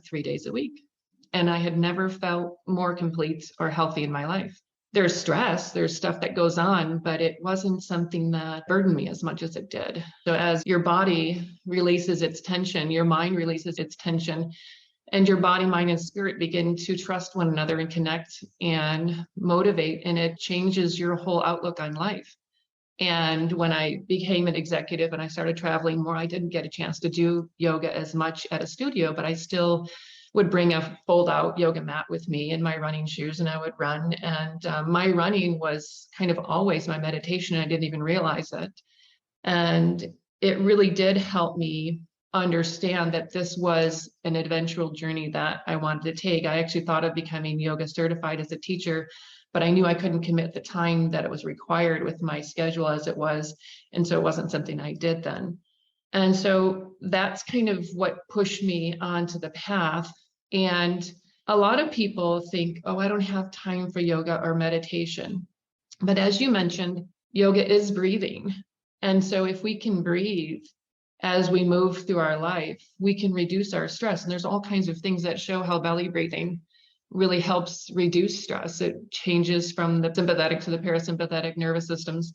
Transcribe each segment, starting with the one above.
3 days a week. And I had never felt more complete or healthy in my life. There's stress, there's stuff that goes on, but it wasn't something that burdened me as much as it did. So as your body releases its tension, your mind releases its tension, and your body, mind, and spirit begin to trust one another and connect and motivate, and it changes your whole outlook on life. And when I became an executive and I started traveling more, I didn't get a chance to do yoga as much at a studio, but I still would bring a fold out yoga mat with me in my running shoes and I would run. And my running was kind of always my meditation. I didn't even realize it. And it really did help me understand that this was an adventural journey that I wanted to take. I actually thought of becoming yoga certified as a teacher, but I knew I couldn't commit the time that it was required with my schedule as it was. And so it wasn't something I did then. And so that's kind of what pushed me onto the path. And a lot of people think, oh, I don't have time for yoga or meditation. But as you mentioned, yoga is breathing. And so if we can breathe as we move through our life, we can reduce our stress. And there's all kinds of things that show how belly breathing really helps reduce stress. It changes from the sympathetic to the parasympathetic nervous systems.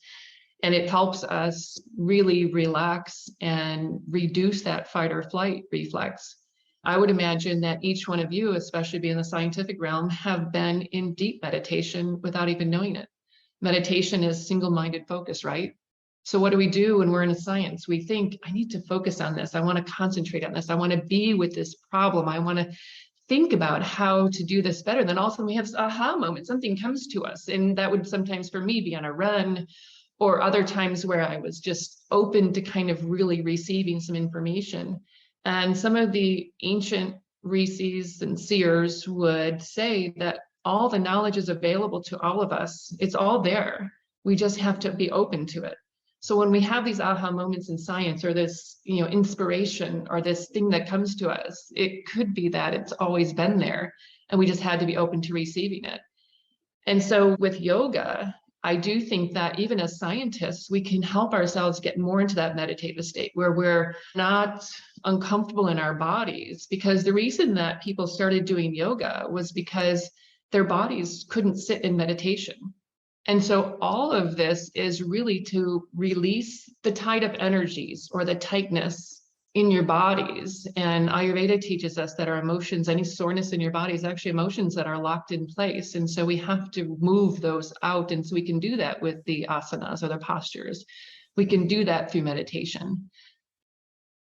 And it helps us really relax and reduce that fight or flight reflex. I would imagine that each one of you, especially being in the scientific realm, have been in deep meditation without even knowing it. Meditation is single-minded focus, right? So what do we do when we're in a science? We think, I need to focus on this. I want to concentrate on this. I want to be with this problem. I want to think about how to do this better. Then all of a sudden we have this aha moment. Something comes to us. And that would sometimes for me be on a run, or other times where I was just open to kind of really receiving some information. And some of the ancient rishis and seers would say that all the knowledge is available to all of us. It's all there. We just have to be open to it. So when we have these aha moments in science, or this, inspiration, or this thing that comes to us, it could be that it's always been there and we just had to be open to receiving it. And so with yoga, I do think that even as scientists, we can help ourselves get more into that meditative state where we're not uncomfortable in our bodies. Because the reason that people started doing yoga was because their bodies couldn't sit in meditation. And so all of this is really to release the tied up energies or the tightness in your bodies. And Ayurveda teaches us that our emotions, any soreness in your body, is actually emotions that are locked in place. And so we have to move those out. And so we can do that with the asanas or the postures. We can do that through meditation.